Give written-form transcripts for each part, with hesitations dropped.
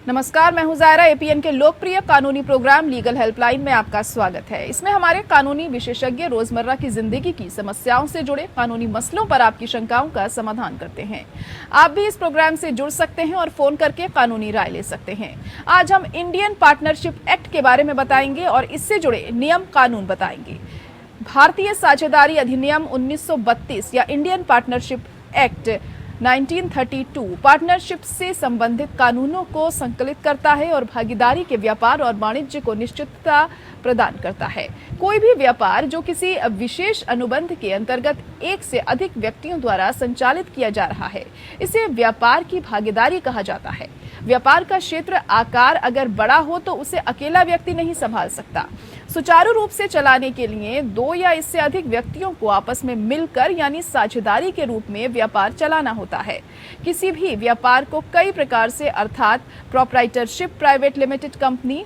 नमस्कार, मैं हूं जायरा। एपीएन के लोकप्रिय कानूनी प्रोग्राम लीगल हेल्पलाइन में आपका स्वागत है। इसमें हमारे कानूनी विशेषज्ञ रोजमर्रा की जिंदगी की समस्याओं से जुड़े कानूनी मसलों पर आपकी शंकाओं का समाधान करते हैं। आप भी इस प्रोग्राम से जुड़ सकते हैं और फोन करके कानूनी राय ले सकते हैं। आज हम इंडियन पार्टनरशिप एक्ट के बारे में बताएंगे और इससे जुड़े नियम कानून बताएंगे। भारतीय साझेदारी अधिनियम 1932 या इंडियन पार्टनरशिप एक्ट 1932 पार्टनरशिप से संबंधित कानूनों को संकलित करता है और भागीदारी के व्यापार और वाणिज्य को निश्चितता प्रदान करता है। कोई भी व्यापार जो किसी विशेष अनुबंध के अंतर्गत एक से अधिक व्यक्तियों द्वारा संचालित किया जा रहा है, इसे व्यापार की भागीदारी कहा जाता है। व्यापार का क्षेत्र आकार अगर बड़ा हो तो उसे अकेला व्यक्ति नहीं संभाल सकता। सुचारू रूप से चलाने के लिए दो या इससे अधिक व्यक्तियों को आपस में मिलकर यानी साझेदारी के रूप में व्यापार चलाना होता है। किसी भी व्यापार को कई प्रकार से अर्थात proprietorship, private limited company,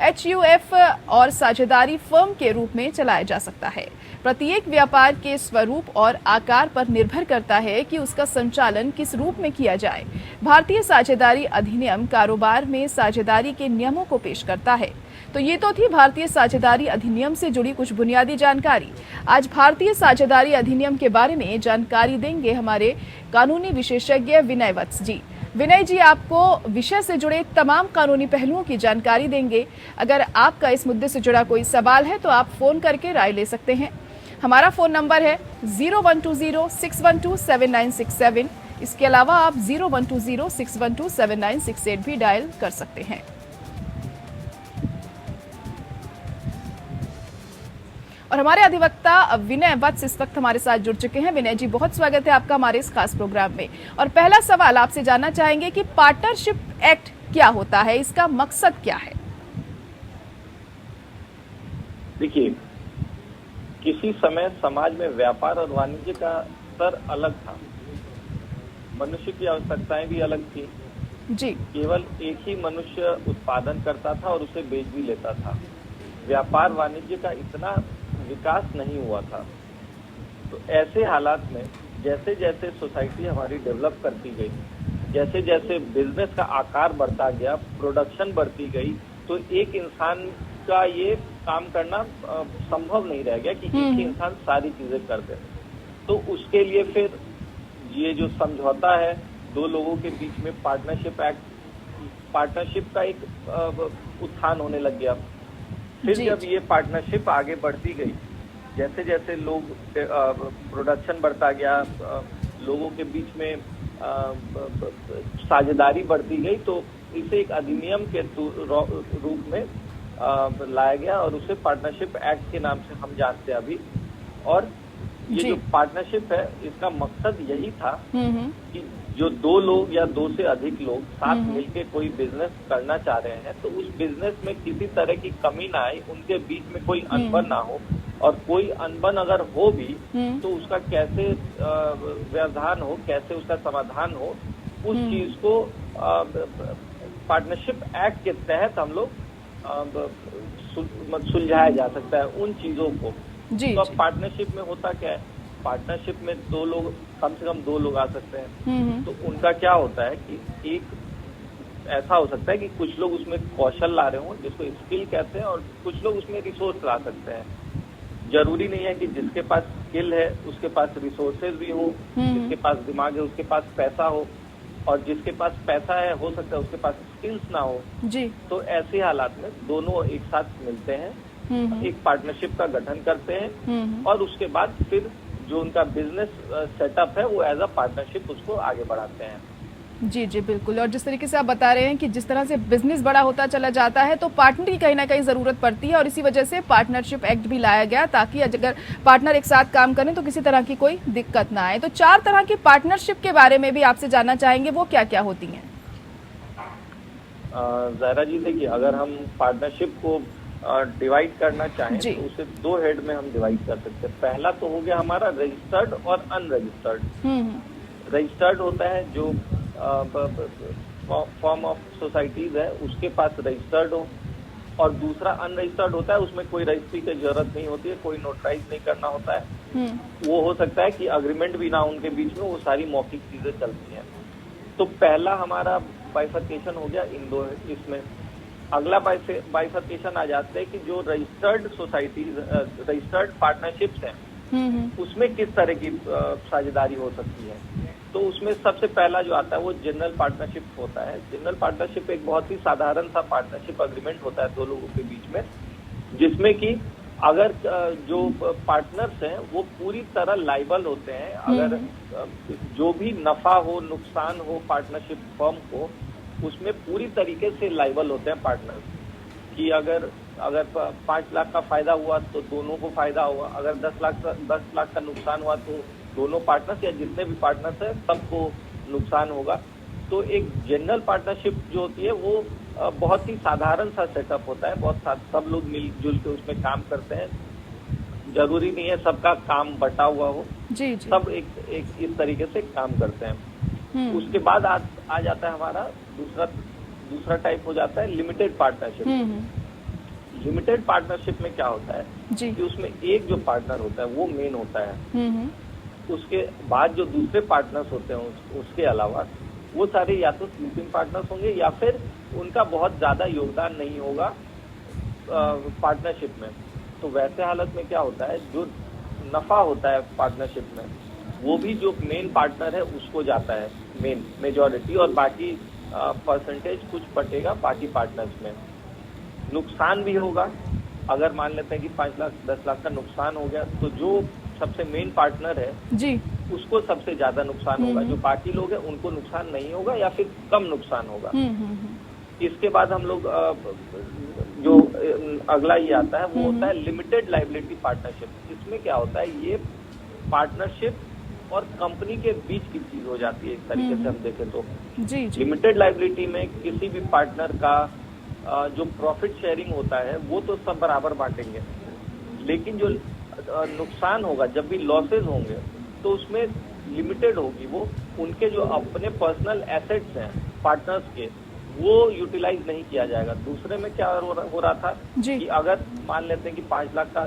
HUF और साझेदारी फर्म के रूप में चलाया जा सकता है। प्रत्येक व्यापार के स्वरूप और आकार पर निर्भर करता है कि उसका संचालन किस रूप में किया जाए। भारतीय साझेदारी अधिनियम कारोबार में साझेदारी के नियमों को पेश करता है। तो ये तो थी भारतीय साझेदारी अधिनियम से जुड़ी कुछ बुनियादी जानकारी। आज भारतीय साझेदारी अधिनियम के बारे में जानकारी देंगे हमारे कानूनी विशेषज्ञ विनय वत्स जी। विनय जी आपको विषय से जुड़े तमाम कानूनी पहलुओं की जानकारी देंगे। अगर आपका इस मुद्दे से जुड़ा कोई सवाल है तो आप फोन करके राय ले सकते हैं। हमारा फोन नंबर है 0120-612-7967। इसके अलावा आप 0120-612-7968 भी डायल कर सकते हैं। और हमारे अधिवक्ता विनय वत्स इस वक्त हमारे साथ जुड़ चुके हैं। विनय जी, बहुत स्वागत है आपका हमारे इस खास प्रोग्राम में। और पहला सवाल आपसे जानना चाहेंगे कि पार्टनरशिप एक्ट क्या होता है, इसका मकसद क्या है? देखिए, किसी समय समाज में व्यापार और वाणिज्य का स्तर अलग था। मनुष्य की आवश्यकताएं भी अलग थी जी। केवल एक ही मनुष्य उत्पादन करता था और उसे बेच भी लेता था। व्यापार वाणिज्य का इतना विकास नहीं हुआ था। तो ऐसे हालात में जैसे जैसे सोसाइटी हमारी डेवलप करती गई, जैसे जैसे बिजनेस का आकार बढ़ता गया, प्रोडक्शन बढ़ती गई, तो एक इंसान का ये काम करना संभव नहीं रह गया कि एक ही इंसान सारी चीजें कर दे। तो उसके लिए फिर ये जो समझौता है दो लोगों के बीच में, पार्टनरशिप का एक उत्थान होने लग गया। फिर जब ये पार्टनरशिप आगे बढ़ती गई, जैसे जैसे लोग प्रोडक्शन बढ़ता गया, लोगों के बीच में साझेदारी बढ़ती गई, तो इसे एक अधिनियम के रूप में लाया गया और उसे पार्टनरशिप एक्ट के नाम से हम जानते हैं अभी। और ये जो पार्टनरशिप है, इसका मकसद यही था कि जो दो लोग या दो से अधिक लोग साथ मिलकर कोई बिजनेस करना चाह रहे हैं, तो उस बिजनेस में किसी तरह की कमी ना आए, उनके बीच में कोई अनबन ना हो, और कोई अनबन अगर हो भी तो उसका कैसे व्यवधान हो, कैसे उसका समाधान हो, उस चीज को पार्टनरशिप एक्ट के तहत हम लोग सुलझाया जा सकता है उन चीजों को। तो अब पार्टनरशिप में होता क्या है, पार्टनरशिप में दो लोग, कम से कम दो लोग आ सकते हैं। तो उनका क्या होता है कि एक ऐसा हो सकता है कि कुछ लोग उसमें कौशल ला रहे हों, जिसको स्किल कहते हैं, और कुछ लोग उसमें रिसोर्स ला सकते हैं। जरूरी नहीं है कि जिसके पास स्किल है उसके पास रिसोर्सेज भी हो, जिसके पास दिमाग है उसके पास पैसा हो, और जिसके पास पैसा है हो सकता है उसके पास स्किल्स ना हो जी। तो ऐसे हालात में दोनों एक साथ मिलते हैं, एक पार्टनरशिप का गठन करते हैं, और उसके बाद फिर जो उनका बिजनेस सेटअप है वो एज अ पार्टनरशिप उसको आगे बढ़ाते हैं। जी जी बिल्कुल। और जिस तरीके से आप बता रहे हैं कि जिस तरह से बिजनेस बड़ा होता चला जाता है तो पार्टनर की कहीं ना कहीं जरूरत पड़ती है, और इसी वजह से पार्टनरशिप एक्ट भी लाया गया ताकि अगर पार्टनर एक साथ काम करें तो किसी तरह की कोई दिक्कत ना आए। तो 4 तरह की पार्टनरशिप के बारे में भी आपसे जानना चाहेंगे, वो क्या क्या होती हैं? ज़ायरा जी, देखिए, अगर हम पार्टनरशिप को डिवाइड करना चाहें तो उसे 2 हेड में हम डिवाइड कर सकते हैं। पहला तो हो गया हमारा रजिस्टर्ड और अनरजिस्टर्ड। रजिस्टर्ड होता है जो फॉर्म ऑफ सोसाइटीज है उसके पास रजिस्टर्ड हो, और दूसरा अनरजिस्टर्ड होता है, उसमें कोई रजिस्ट्री की जरूरत नहीं होती है, कोई नोटराइज नहीं करना होता है। वो हो सकता है कि अग्रीमेंट भी ना उनके बीच में, वो सारी मौखिक चीजें चलती हैं। तो पहला हमारा बाइफर्केशन हो गया इन दो इसमें। अगला बाइफर्केशन आ जाता है कि जो रजिस्टर्ड सोसाइटीज, रजिस्टर्ड पार्टनरशिप्स हैं, उसमें किस तरह की साझेदारी हो सकती है। तो उसमें सबसे पहला जो आता है वो जनरल पार्टनरशिप होता है। जनरल पार्टनरशिप एक बहुत ही साधारण सा पार्टनरशिप अग्रीमेंट होता है दो लोगों के बीच में, जिसमें कि अगर जो पार्टनर्स हैं वो पूरी तरह लाइबल होते हैं। अगर जो भी नफा हो, नुकसान हो पार्टनरशिप फर्म को, उसमें पूरी तरीके से लाइबल होते हैं पार्टनर्स कि अगर 5 लाख का फायदा हुआ तो दोनों को फायदा हुआ, अगर 10 लाख का नुकसान हुआ तो दोनों पार्टनर्स या जितने भी पार्टनर्स हैं सबको नुकसान होगा। तो एक जनरल पार्टनरशिप जो होती है वो बहुत ही साधारण सा सेटअप होता है, सब लोग मिलजुल के उसमें काम करते हैं। जरूरी नहीं है सबका काम बटा हुआ हो, जी। सब एक इस तरीके से काम करते हैं। उसके बाद आ जाता है हमारा दूसरा टाइप हो जाता है लिमिटेड पार्टनरशिप। लिमिटेड पार्टनरशिप में क्या होता है कि उसमें एक जो पार्टनर होता है वो मेन होता है, उसके बाद जो दूसरे पार्टनर्स होते हैं उसके अलावा वो सारे या तो स्लीपिंग पार्टनर्स होंगे या फिर उनका बहुत ज्यादा योगदान नहीं होगा पार्टनरशिप में। तो वैसे हालत में क्या होता है, जो नफा होता है पार्टनरशिप में वो भी जो मेन पार्टनर है उसको जाता है मेजॉरिटी, और बाकी परसेंटेज कुछ बटेगा बाकी पार्टनर्स में। नुकसान भी होगा, अगर मान लेते हैं कि 5 लाख 10 लाख का नुकसान हो गया तो जो सबसे मेन पार्टनर है जी उसको सबसे ज्यादा नुकसान होगा, जो बाकी लोग हैं उनको नुकसान नहीं होगा या फिर कम नुकसान होगा। इसके बाद हम लोग जो अगला ये आता है वो होता है लिमिटेड लायबिलिटी पार्टनरशिप। इसमें क्या होता है, ये पार्टनरशिप और कंपनी के बीच की चीज हो जाती है। इस तरीके से हम देखें तो लिमिटेड लायबिलिटी में किसी भी पार्टनर का जो प्रॉफिट शेयरिंग होता है वो तो सब बराबर बांटेंगे, लेकिन जो नुकसान होगा, जब भी लॉसेज होंगे तो उसमें लिमिटेड होगी, वो उनके जो अपने पर्सनल एसेट्स हैं पार्टनर्स के वो यूटिलाइज नहीं किया जाएगा। दूसरे में क्या हो रहा था कि अगर मान लेते हैं कि 5 लाख का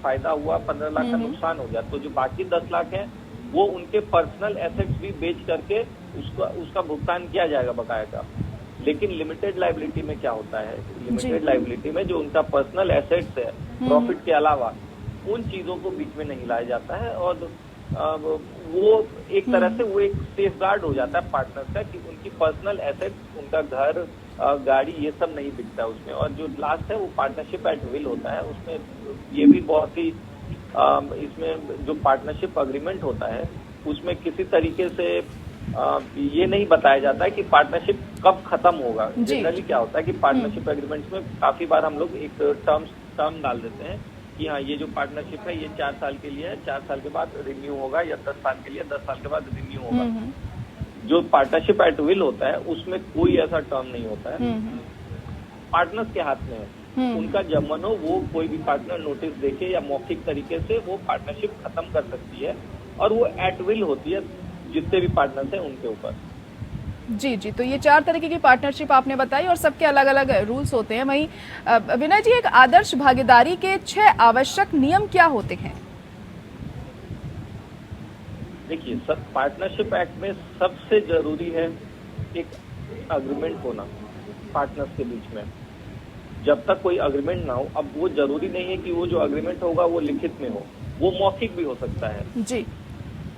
फायदा हुआ, 15 लाख का नुकसान हो गया, तो जो बाकी 10 लाख हैं वो उनके पर्सनल एसेट्स भी बेच करके उसका भुगतान किया जाएगा बकाया का। लेकिन लिमिटेड लायबिलिटी में क्या होता है, लिमिटेड लायबिलिटी में जो उनका पर्सनल एसेट्स है प्रॉफिट के अलावा, उन चीजों को बीच में नहीं लाया जाता है, और वो एक तरह से वो एक सेफ गार्ड हो जाता है पार्टनर्स का कि उनकी पर्सनल एसेट्स, उनका घर, गाड़ी, ये सब नहीं बिकता उसमें। और जो लास्ट है वो पार्टनरशिप एट विल होता है। उसमें ये भी बहुत ही इसमें जो पार्टनरशिप अग्रीमेंट होता है उसमें किसी तरीके से ये नहीं बताया जाता है कि पार्टनरशिप कब खत्म होगा। जनरली क्या होता है कि पार्टनरशिप एग्रीमेंट्स में काफी बार हम लोग एक टर्म डाल देते हैं कि हाँ ये जो पार्टनरशिप है ये 4 साल के लिए है, 4 साल के बाद रिन्यू होगा, या 10 साल के लिए 10 साल के बाद रिन्यू होगा। जो पार्टनरशिप एट विल होता है उसमें कोई ऐसा टर्म नहीं होता है, पार्टनर्स के हाथ में है। उनका जब मन हो वो कोई भी पार्टनर नोटिस देके या मौखिक तरीके से वो पार्टनरशिप खत्म कर सकती है, और वो एट विल होती है जितने भी पार्टनर्स हैं उनके ऊपर। जी, तो ये 4 तरीके की पार्टनरशिप आपने बताई और सबके अलग अलग रूल्स होते हैं। वहीं विनय जी, एक आदर्श भागीदारी के 6 आवश्यक नियम क्या होते हैं? देखिए, सब पार्टनरशिप एक्ट में सबसे जरूरी है एक अग्रीमेंट होना पार्टनर्स के बीच में। जब तक कोई अग्रीमेंट ना हो, अब वो जरूरी नहीं है कि वो जो अग्रीमेंट होगा वो लिखित में हो, वो मौखिक भी हो सकता है जी,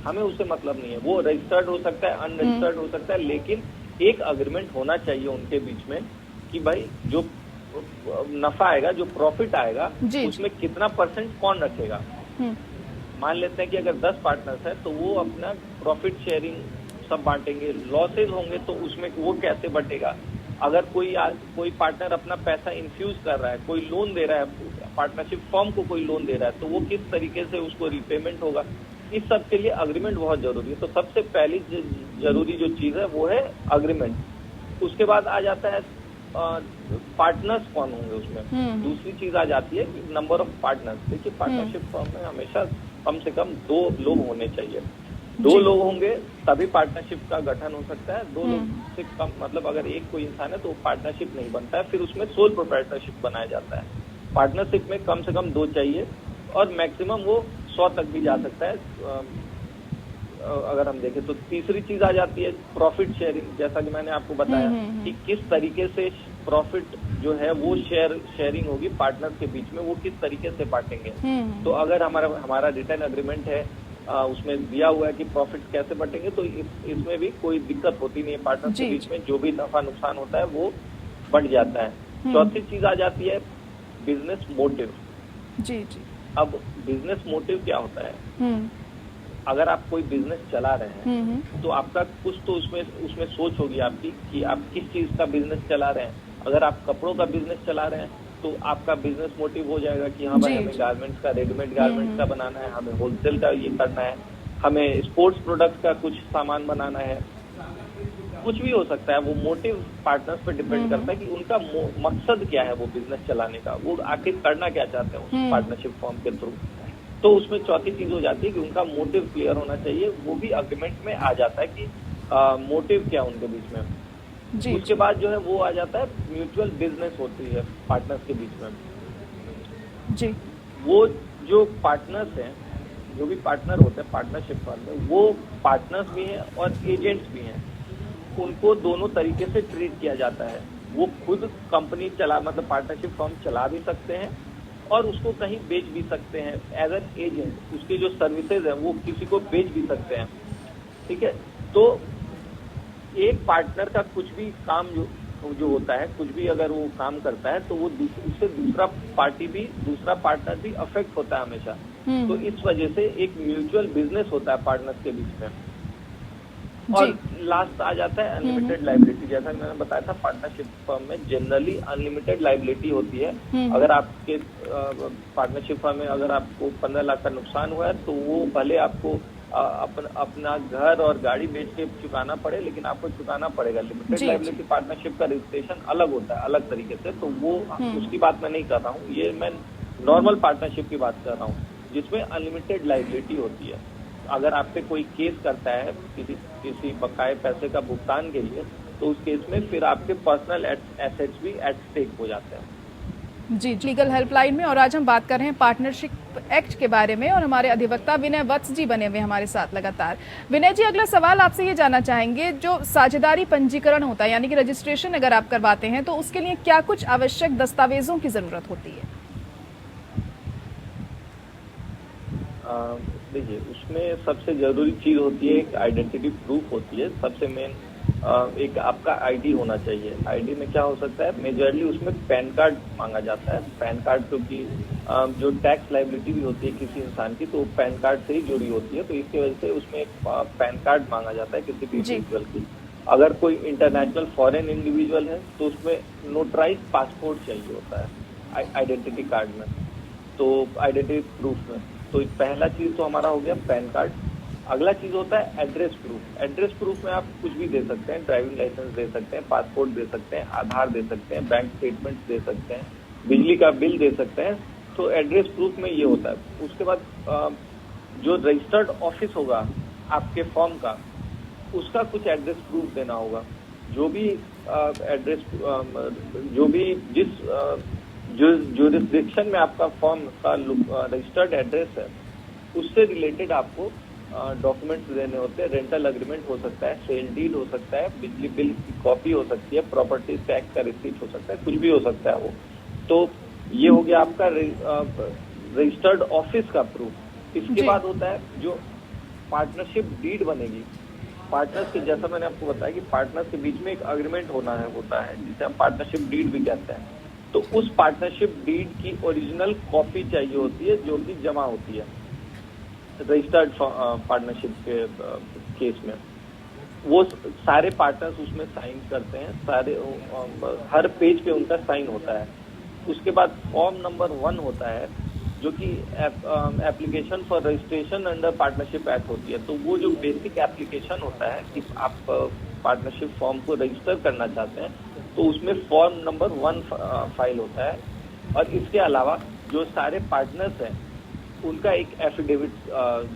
हमें उससे मतलब नहीं है। वो रजिस्टर्ड हो सकता है, अनरजिस्टर्ड हो सकता है, लेकिन एक अग्रीमेंट होना चाहिए उनके बीच में कि भाई जो नफा आएगा, जो प्रॉफिट आएगा, उसमें कितना % कौन रखेगा। मान लेते हैं कि अगर 10 पार्टनर्स हैं तो वो अपना प्रॉफिट शेयरिंग सब बांटेंगे, लॉसेज होंगे तो उसमें वो कैसे बटेगा। अगर कोई पार्टनर अपना पैसा इन्फ्यूज कर रहा है, कोई लोन दे रहा है, पार्टनरशिप फर्म को कोई लोन दे रहा है, तो वो किस तरीके से उसको रिपेमेंट होगा। इस सब के लिए अग्रीमेंट बहुत जरूरी है। तो सबसे पहली जरूरी जो चीज है वो है अग्रीमेंट। उसके बाद आ जाता है पार्टनर्स कौन होंगे उसमें। दूसरी चीज आ जाती है नंबर ऑफ पार्टनर्स। देखिए, पार्टनरशिप फर्म में हमेशा कम से कम 2 लोग होने चाहिए। 2 लोग होंगे तभी पार्टनरशिप का गठन हो सकता है। 2 लोग से कम, मतलब अगर एक कोई इंसान है तो पार्टनरशिप नहीं बनता है, फिर उसमें सोल प्रोप्राइटरशिप बनाया जाता है। पार्टनरशिप में कम से कम 2 चाहिए, और मैक्सिमम वो 100 तक भी जा सकता है अगर हम देखें तो तीसरी चीज आ जाती है प्रॉफिट शेयरिंग, जैसा कि मैंने आपको बताया कि किस तरीके से प्रॉफिट जो है वो शेयरिंग होगी पार्टनर्स के बीच में, वो किस तरीके से बांटेंगे। तो अगर हमारा रिटर्न एग्रीमेंट है, उसमें दिया हुआ है कि प्रॉफिट कैसे बटेंगे, तो इसमें भी कोई दिक्कत होती नहीं है। पार्टनर्स के बीच में जो भी नफा नुकसान होता है वो बढ़ जाता है। चौथी चीज आ जाती है बिजनेस मोटिव। जी जी। अब बिजनेस मोटिव क्या होता है? अगर आप कोई बिजनेस चला रहे हैं तो आपका कुछ तो उसमें सोच होगी आपकी कि आप किस चीज का बिजनेस चला रहे हैं। अगर आप कपड़ों का बिजनेस चला रहे हैं तो आपका बिजनेस मोटिव हो जाएगा कि हाँ भाई हमें गारमेंट्स का, रेडीमेड गारमेंट्स का बनाना है, हमें होलसेल का ये करना है, हमें स्पोर्ट्स प्रोडक्ट्स का कुछ सामान बनाना है। कुछ भी हो सकता है, वो मोटिव पार्टनर्स पे डिपेंड करता है कि उनका मकसद क्या है वो बिजनेस चलाने का, वो आखिर करना क्या चाहते हैं उस पार्टनरशिप फॉर्म के थ्रू। तो उसमें चौथी चीज हो जाती है कि उनका मोटिव क्लियर होना चाहिए, वो भी अग्रीमेंट में आ जाता है कि मोटिव क्या उनके बीच में। जी, उसके बाद जो है वो आ जाता है म्यूचुअल बिजनेस होती है पार्टनर्स के बीच में। जी। वो जो पार्टनर्स हैं, जो भी पार्टनर होते हैं पार्टनरशिप फर्म में, वो पार्टनर्स भी हैं और एजेंट्स भी हैं। उनको दोनों तरीके से ट्रीट किया जाता है। वो खुद कंपनी मतलब पार्टनरशिप फर्म चला भी सकते हैं और उसको कहीं बेच भी सकते हैं एज एन एजेंट। उसकी जो सर्विसेज है वो किसी को बेच भी सकते हैं। ठीक है, तो एक पार्टनर का कुछ भी काम जो होता है, कुछ भी अगर वो काम करता है तो वो उससे दूसरा पार्टनर भी अफेक्ट होता है हमेशा। तो इस वजह से एक म्यूचुअल बिजनेस होता है पार्टनर्स के बीच में। और लास्ट आ जाता है अनलिमिटेड लाइबिलिटी। जैसा मैंने बताया था, पार्टनरशिप फर्म में जनरली अनलिमिटेड लाइबिलिटी होती है। अगर आपके पार्टनरशिप फर्म में अगर आपको 15 लाख का नुकसान हुआ है तो वो भले आपको अपना घर और गाड़ी बेच के चुकाना पड़े, लेकिन आपको चुकाना पड़ेगा। लिमिटेड लाइबिलिटी पार्टनरशिप का रजिस्ट्रेशन अलग होता है, अलग तरीके से, तो वो उसकी बात मैं नहीं कर रहा हूँ। ये मैं नॉर्मल पार्टनरशिप की बात कर रहा हूँ जिसमें अनलिमिटेड लाइबिलिटी होती है। अगर आप पे कोई केस करता है किसी बकाये पैसे का भुगतान के लिए, तो उस केस में फिर आपके पर्सनल एसेट्स भी एट स्टेक हो जाते हैं। जी, लीगल हेल्पलाइन में। और आज हम बात कर रहे हैं पार्टनरशिप एक्ट के बारे में और हमारे अधिवक्ता विनय वत्स जी बने हुए हमारे साथ लगातार। विनय जी, अगला सवाल आपसे ये जानना चाहेंगे, जो साझेदारी पंजीकरण होता है यानी कि रजिस्ट्रेशन अगर आप करवाते हैं तो उसके लिए क्या कुछ आवश्यक दस्तावेजों की जरूरत होती है? देखिए, उसमें सबसे जरूरी चीज होती है एक आइडेंटिटी प्रूफ होती है। सबसे मेन एक आपका आईडी होना चाहिए। आईडी में क्या हो सकता है, मेजरली उसमें पैन कार्ड मांगा जाता है। पैन कार्ड क्योंकि जो टैक्स लाइबिलिटी भी होती है किसी इंसान की, तो पैन कार्ड से ही जुड़ी होती है, तो इसकी वजह से उसमें एक पैन कार्ड मांगा जाता है किसी भी इंडिविजुअल की। अगर कोई इंटरनेशनल फॉरेन इंडिविजुअल है तो उसमें नोटराइज पासपोर्ट चाहिए होता है आइडेंटिटी कार्ड में, तो आइडेंटिटी प्रूफ में। तो पहला चीज तो हमारा हो गया पैन कार्ड। अगला चीज होता है एड्रेस प्रूफ। एड्रेस प्रूफ में आप कुछ भी दे सकते हैं, ड्राइविंग लाइसेंस दे सकते हैं, पासपोर्ट दे सकते हैं, आधार दे सकते हैं, बैंक स्टेटमेंट दे सकते हैं, बिजली का बिल दे सकते हैं। तो एड्रेस प्रूफ में ये होता है। उसके बाद जो रजिस्टर्ड ऑफिस होगा आपके फॉर्म का, उसका कुछ एड्रेस प्रूफ देना होगा। जो भी एड्रेस जो भी जिस जुरिस्डिक्शन में आपका फॉर्म का रजिस्टर्ड एड्रेस है, उससे रिलेटेड आपको डॉक्यूमेंट्स देने होते हैं। रेंटल एग्रीमेंट हो सकता है, सेल डीड हो सकता है, बिजली बिल की कॉपी हो सकती है, प्रॉपर्टी टैक्स का रिसीट हो सकता है, कुछ भी हो सकता है वो। तो ये हो गया आपका रजिस्टर्ड ऑफिस का प्रूफ। इसके बाद होता है जो पार्टनरशिप डीड बनेगी। पार्टनर्स के, जैसा मैंने आपको बताया कि पार्टनर्स के बीच में एक एग्रीमेंट होता है जिसे हम पार्टनरशिप डीड भी कहते हैं। तो उस पार्टनरशिप डीड की ओरिजिनल कॉपी चाहिए होती है जो कि जमा होती है रजिस्टर्ड पार्टनरशिप के केस में। वो सारे पार्टनर्स उसमें साइन करते हैं, सारे हर पेज पे उनका साइन होता है। उसके बाद फॉर्म नंबर 1 होता है जो कि application for registration under partnership act होती है। तो वो जो बेसिक एप्लीकेशन होता है कि आप पार्टनरशिप फॉर्म को रजिस्टर करना चाहते हैं, तो उसमें फॉर्म नंबर 1 फाइल होता है। और इसके अलावा जो सारे पार्टनर्स हैं उनका एक एफिडेविट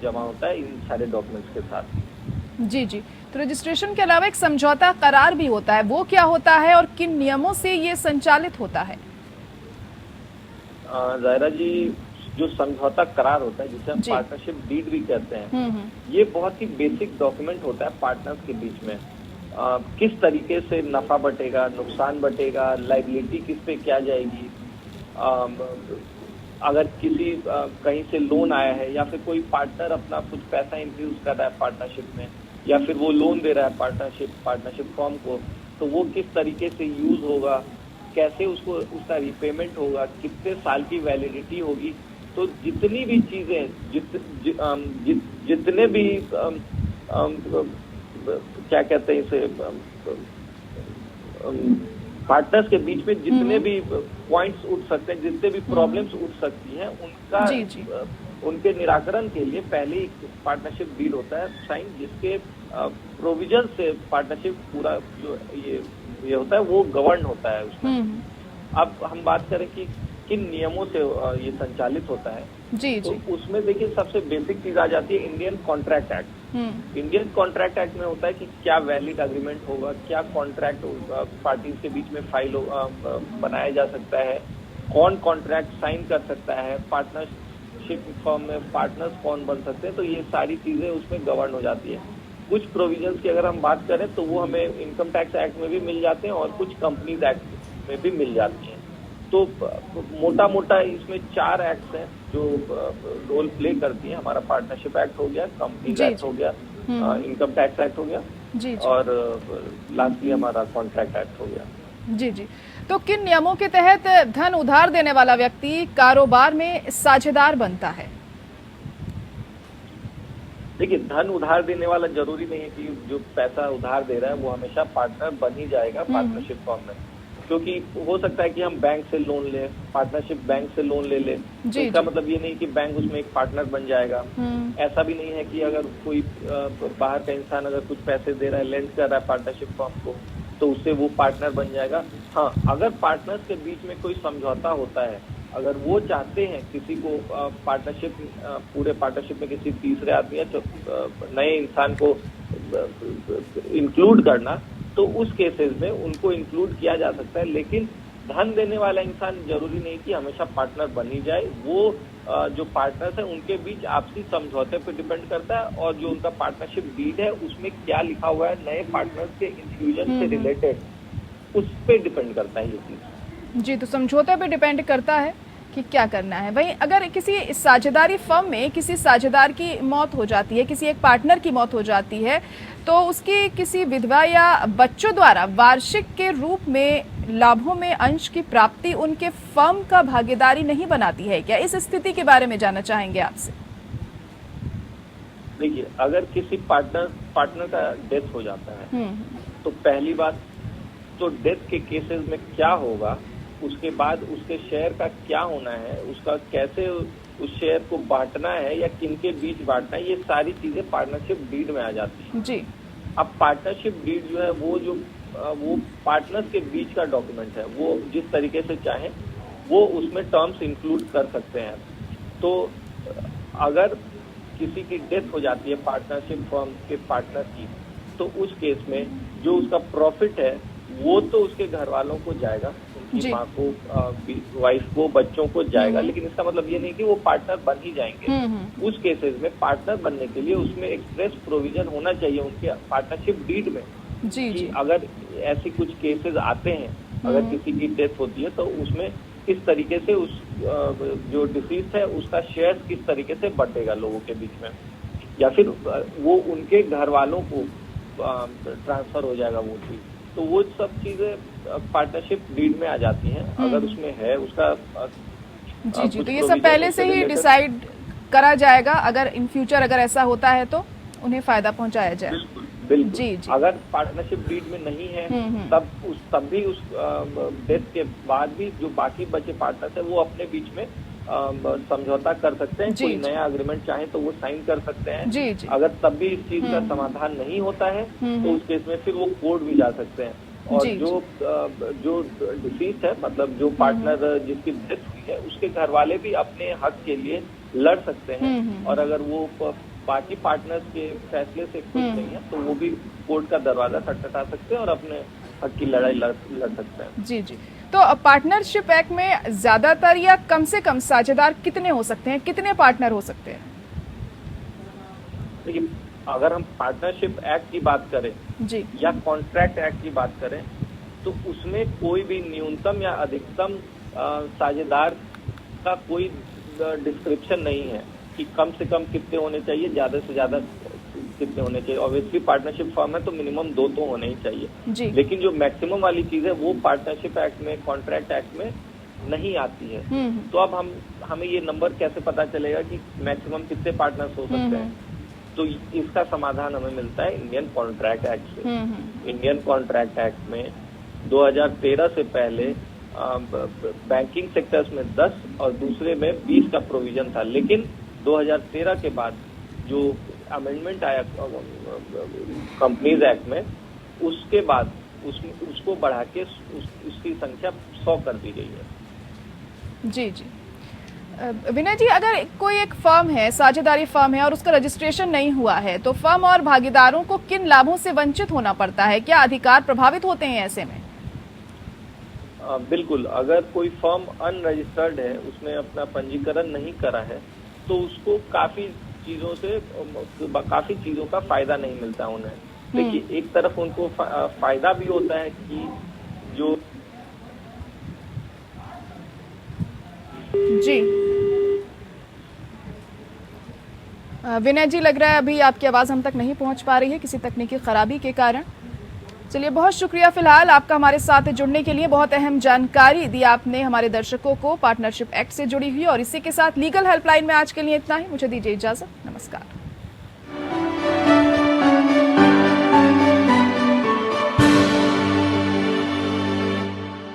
जमा होता है इन सारे डॉक्यूमेंट्स के साथ। जी जी। तो रजिस्ट्रेशन के अलावा एक समझौता करार भी होता है, वो क्या होता है और किन नियमों से ये संचालित होता है? जायरा जी, जो समझौता करार होता है, जिसे हम पार्टनरशिप डीड भी कहते हैं, ये बहुत ही बेसिक डॉक्यूमेंट होता है पार्टनर्स के बीच में। किस तरीके से नफा बटेगा, नुकसान बटेगा, लायबिलिटी किस पे क्या जाएगी, अगर किसी कहीं से लोन आया है या फिर कोई पार्टनर अपना कुछ पैसा इंफ्यूज कर रहा है पार्टनरशिप में, या फिर वो लोन दे रहा है पार्टनरशिप फर्म को, तो वो किस तरीके से यूज होगा, कैसे उसको उसका रिपेमेंट होगा, कितने साल की वैलिडिटी होगी। तो जितनी भी चीजें जितने भी क्या कहते हैं इसे, पार्टनर्स के बीच में जितने भी पॉइंट्स उठ सकते हैं, जितने भी प्रॉब्लम्स उठ सकती हैं, उनका उनके निराकरण के लिए पहले ही पार्टनरशिप डीड होता है साइन, जिसके प्रोविजन से पार्टनरशिप पूरा जो ये होता है वो गवर्न होता है उसमें। अब हम बात करें कि किन नियमों से ये संचालित होता है, तो उसमें देखिए सबसे बेसिक चीज आ जाती है Indian contract act. Indian contract act में होता है कि क्या वैलिड एग्रीमेंट होगा, क्या कॉन्ट्रैक्ट पार्टीज के बीच में फाइल बनाया जा सकता है, कौन कॉन्ट्रैक्ट साइन कर सकता है, पार्टनरशिप फर्म में पार्टनर्स कौन बन सकते हैं। तो ये सारी चीजें उसमें गवर्न हो जाती है। कुछ प्रोविजंस की अगर हम बात करें तो वो हमें इनकम टैक्स एक्ट में भी मिल जाते हैं और कुछ कंपनीज एक्ट में भी मिल जाती हैं। तो मोटा मोटा इसमें 4 एक्ट्स हैं जो रोल प्ले करती हैं। हमारा पार्टनरशिप एक्ट हो गया, कंपनीज एक्ट हो गया, इनकम टैक्स एक्ट हो गया, और लास्टली हमारा कॉन्ट्रैक्ट एक्ट हो गया। जी जी। तो किन नियमों के तहत धन उधार देने वाला व्यक्ति कारोबार में साझेदार बनता है? देखिए, धन उधार देने वाला जरूरी नहीं है कि जो पैसा उधार दे रहा है वो हमेशा पार्टनर बन ही जाएगा पार्टनरशिप फर्म में, क्योंकि हो सकता है कि हम बैंक से लोन ले, पार्टनरशिप बैंक से लोन ले ले, तो इसका मतलब ये नहीं कि बैंक उसमें एक पार्टनर बन जाएगा। ऐसा भी नहीं है कि अगर कोई बाहर का इंसान अगर कुछ पैसे दे रहा है, लेंड कर रहा है पार्टनरशिप फर्म को, तो उससे वो पार्टनर बन जाएगा। हाँ, अगर पार्टनर्स के बीच में कोई समझौता होता है, अगर वो चाहते हैं किसी को पार्टनरशिप, पूरे पार्टनरशिप में किसी तीसरे आदमी या नए इंसान को इंक्लूड करना, तो उस केसेस में उनको इंक्लूड किया जा सकता है। लेकिन धन देने वाला इंसान जरूरी नहीं कि हमेशा पार्टनर बन ही जाए। वो जो पार्टनर्स हैं उनके बीच आपसी समझौते पर डिपेंड करता है, और जो उनका पार्टनरशिप डीड है उसमें क्या लिखा हुआ है नए पार्टनर्स के इंफ्यूजन से रिलेटेड, उस पर डिपेंड करता है ये चीज। जी, तो समझौते पे डिपेंड करता है कि क्या करना है। वहीं अगर किसी साझेदारी फर्म में किसी साझेदार की मौत हो जाती है, किसी एक पार्टनर की मौत हो जाती है, तो उसकी किसी विधवा या बच्चों द्वारा वार्षिक के रूप में लाभों में अंश की प्राप्ति उनके फर्म का भागीदारी नहीं बनाती है क्या? इस स्थिति के बारे में जानना चाहेंगे आपसे। देखिए, अगर किसी पार्टनर का डेथ हो जाता है, तो पहली बात तो डेथ के केसेस में क्या होगा, उसके बाद उसके शेयर का क्या होना है, उसका कैसे उस शेयर को बांटना है या किनके बीच बांटना है, ये सारी चीजें पार्टनरशिप डीड में आ जाती हैं। जी। अब पार्टनरशिप डीड जो है वो पार्टनर्स के बीच का डॉक्यूमेंट है। वो जिस तरीके से चाहे वो उसमें टर्म्स इंक्लूड कर सकते हैं। तो अगर किसी की डेथ हो जाती है पार्टनरशिप फर्म के पार्टनर की, तो उस केस में जो उसका प्रॉफिट है वो तो उसके घर वालों को जाएगा, उनकी माँ को, वाइफ को, बच्चों को जाएगा। लेकिन इसका मतलब ये नहीं कि वो पार्टनर बन ही जाएंगे। उस केसेस में पार्टनर बनने के लिए उसमें एक्सप्रेस प्रोविजन होना चाहिए उनके पार्टनरशिप डीड में, कि अगर ऐसी कुछ केसेस आते हैं, अगर किसी की डेथ होती है, तो उसमें किस तरीके से उस जो डिसीज है उसका शेयर किस तरीके से बंटेगा लोगों के बीच में, या फिर वो उनके घर वालों को ट्रांसफर हो जाएगा वो चीज। तो वो सब चीजें पार्टनरशिप डीड में आ जाती हैं, अगर उसमें है उसका। जी, तो ये सब पहले से ही डिसाइड करा जाएगा, अगर इन फ्यूचर अगर ऐसा होता है तो उन्हें फायदा पहुंचाया जाए। बिल्कुल। जी। अगर पार्टनरशिप डीड में नहीं है, तब भी उस डेथ के बाद भी जो बाकी बचे पार्टनर्स है वो अपने बीच में समझौता कर सकते हैं। कोई नया एग्रीमेंट चाहे तो वो साइन कर सकते हैं। जी। अगर तब भी इस चीज का समाधान नहीं होता है, तो उस केस में फिर वो कोर्ट भी जा सकते हैं। और जो डिसीज है, मतलब जो पार्टनर जिसकी डेथ हुई है, उसके घर वाले भी अपने हक के लिए लड़ सकते हैं। और अगर वो बाकी पार्टनर्स के फैसले से खुश नहीं है, तो वो भी कोर्ट का दरवाजा खटखटा सकते हैं और अपने हक की लड़ाई लड़ सकते हैं। जी जी। तो पार्टनरशिप एक्ट में ज्यादातर या कम से कम साझेदार कितने हो सकते हैं, कितने पार्टनर हो सकते हैं? देखिए, अगर हम पार्टनरशिप एक्ट की बात करें जी, या कॉन्ट्रैक्ट एक्ट की बात करें, तो उसमें कोई भी न्यूनतम या अधिकतम साझेदार का कोई डिस्क्रिप्शन नहीं है कि कम से कम कितने होने चाहिए, ज्यादा से ज्यादा कितने होने चाहिए। ऑब्वियसली पार्टनरशिप फर्म है तो मिनिमम 2 तो होने ही चाहिए जी। लेकिन जो मैक्सिमम वाली चीज है वो पार्टनरशिप एक्ट में, कॉन्ट्रैक्ट एक्ट में नहीं आती है। तो अब हमें ये नंबर कैसे पता चलेगा कि मैक्सिमम कितने पार्टनर्स हो सकते हैं? तो इसका समाधान हमें मिलता है इंडियन कॉन्ट्रैक्ट एक्ट से। इंडियन कॉन्ट्रैक्ट एक्ट में 2013 से पहले बैंकिंग सेक्टर्स में 10 और दूसरे में 20 का प्रोविजन था, लेकिन 2013 के बाद जो अमेंडमेंट आया कंपनीज एक्ट में, उसके बाद उसको बढ़ा के उसकी संख्या 100 कर दी गई है। जी जी। विनय जी, अगर कोई एक फर्म है, साझेदारी फर्म है और उसका रजिस्ट्रेशन नहीं हुआ है, तो फर्म और भागीदारों को किन लाभों से वंचित होना पड़ता है? क्या अधिकार प्रभावित होते हैं ऐसे में? बिल्कुल, अगर कोई फर्म अनरजिस्टर्ड है, उसने अपना पंजीकरण नहीं करा है, तो उसको काफी चीजों का फायदा नहीं मिलता उन्हें। देखिए, एक तरफ उनको फायदा भी होता है कि जो जी विनय जी, लग रहा है अभी आपकी आवाज हम तक नहीं पहुंच पा रही है किसी तकनीकी खराबी के कारण। चलिए, बहुत शुक्रिया फिलहाल आपका हमारे साथ जुड़ने के लिए। बहुत अहम जानकारी दी आपने हमारे दर्शकों को पार्टनरशिप एक्ट से जुड़ी हुई। और इसी के साथ लीगल हेल्पलाइन में आज के लिए इतना ही। मुझे दीजिए इजाजत। नमस्कार।